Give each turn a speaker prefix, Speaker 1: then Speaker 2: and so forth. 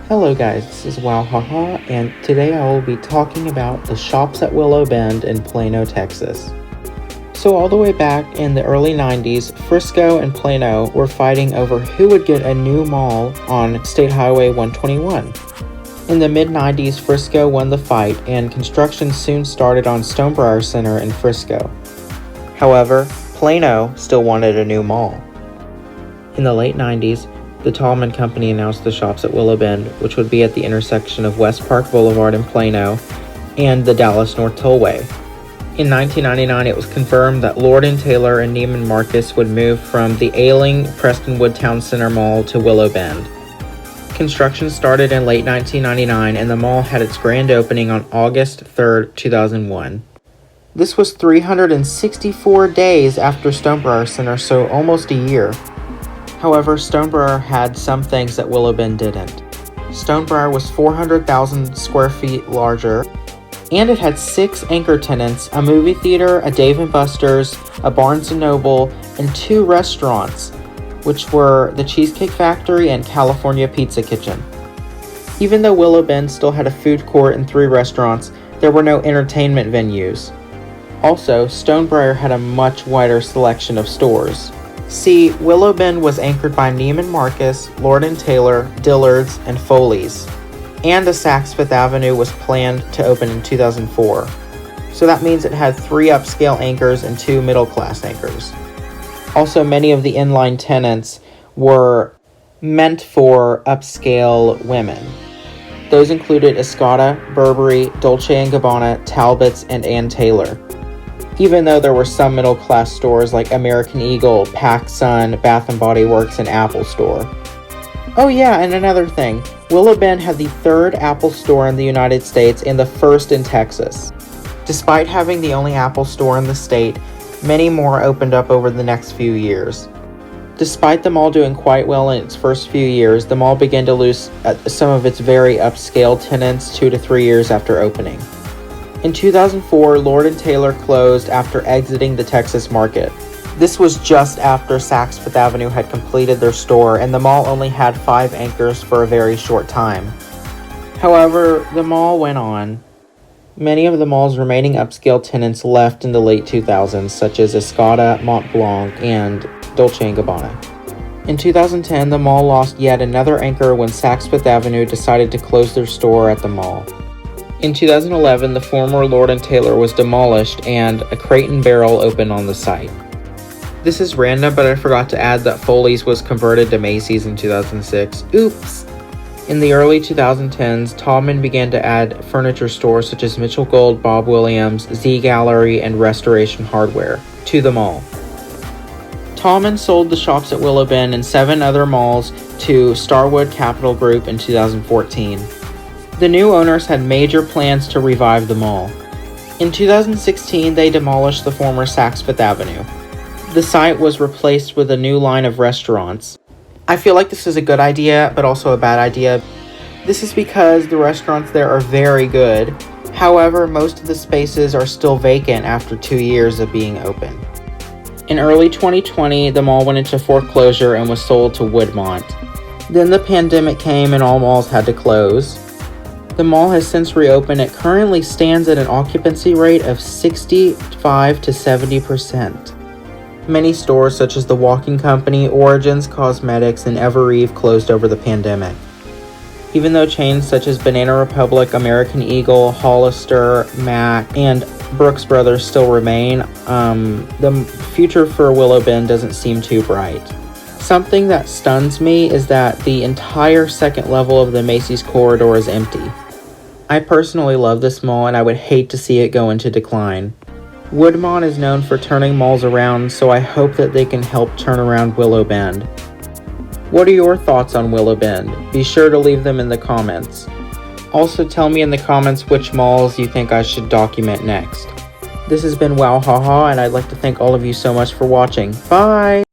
Speaker 1: Hello guys, this is Wowhaha, and today I will be talking about the shops at Willow Bend in Plano, Texas. So all the way back in the early 90s, Frisco and Plano were fighting over who would get a new mall on State Highway 121. In the mid-90s, Frisco won the fight, and construction soon started on Stonebriar Center in Frisco. However, Plano still wanted a new mall. In the late 90s, the Tallman Company announced the shops at Willow Bend, which would be at the intersection of West Park Boulevard in Plano and the Dallas North Tollway. In 1999, it was confirmed that Lord & Taylor and Neiman Marcus would move from the ailing Prestonwood Town Center Mall to Willow Bend. Construction started in late 1999, and the mall had its grand opening on August 3, 2001. This was 364 days after Stonebriar Center, so almost a year. However, Stonebriar had some things that Willow Bend didn't. Stonebriar was 400,000 square feet larger, and it had 6 anchor tenants, a movie theater, a Dave & Buster's, a Barnes & Noble, and 2 restaurants, which were the Cheesecake Factory and California Pizza Kitchen. Even though Willow Bend still had a food court and 3 restaurants, there were no entertainment venues. Also, Stonebriar had a much wider selection of stores. See, Willow Bend was anchored by Neiman Marcus, Lord & Taylor, Dillards, and Foley's, and a Saks Fifth Avenue was planned to open in 2004. So that means it had 3 upscale anchors and 2 middle-class anchors. Also, many of the inline tenants were meant for upscale women. Those included Escada, Burberry, Dolce & Gabbana, Talbot's, and Ann Taylor. Even though there were some middle-class stores like American Eagle, PacSun, Bath & Body Works, and Apple Store. Oh yeah, and another thing. Willow Bend had the 3rd Apple Store in the United States and the 1st in Texas. Despite having the only Apple Store in the state, many more opened up over the next few years. Despite the mall doing quite well in its first few years, the mall began to lose some of its very upscale tenants 2 to 3 years after opening. In 2004, Lord & Taylor closed after exiting the Texas market. This was just after Saks Fifth Avenue had completed their store, and the mall only had 5 anchors for a very short time. However, the mall went on. Many of the mall's remaining upscale tenants left in the late 2000s, such as Escada, Montblanc, and Dolce & Gabbana. In 2010, the mall lost yet another anchor when Saks Fifth Avenue decided to close their store at the mall. In 2011, the former Lord & Taylor was demolished and a Crate & Barrel opened on the site. This is random, but I forgot to add that Foley's was converted to Macys in 2006. Oops! In the early 2010s, Tallman began to add furniture stores such as Mitchell Gold, Bob Williams, Z Gallery, and Restoration Hardware to the mall. Tallman sold the shops at Willow Bend and 7 other malls to Starwood Capital Group in 2014. The new owners had major plans to revive the mall. In 2016, they demolished the former Saks Fifth Avenue. The site was replaced with a new line of restaurants. I feel like this is a good idea, but also a bad idea. This is because the restaurants there are very good. However, most of the spaces are still vacant after 2 years of being open. In early 2020, the mall went into foreclosure and was sold to Woodmont. Then the pandemic came and all malls had to close. The mall has since reopened. It currently stands at an occupancy rate of 65 to 70%. Many stores such as The Walking Company, Origins Cosmetics, and Evereve closed over the pandemic. Even though chains such as Banana Republic, American Eagle, Hollister, Mac, and Brooks Brothers still remain, the future for Willow Bend doesn't seem too bright. Something that stuns me is that the entire second level of the Macys corridor is empty. I personally love this mall, and I would hate to see it go into decline. Woodmont is known for turning malls around, so I hope that they can help turn around Willow Bend. What are your thoughts on Willow Bend? Be sure to leave them in the comments. Also tell me in the comments which malls you think I should document next. This has been Wowhaha, and I'd like to thank all of you so much for watching. Bye!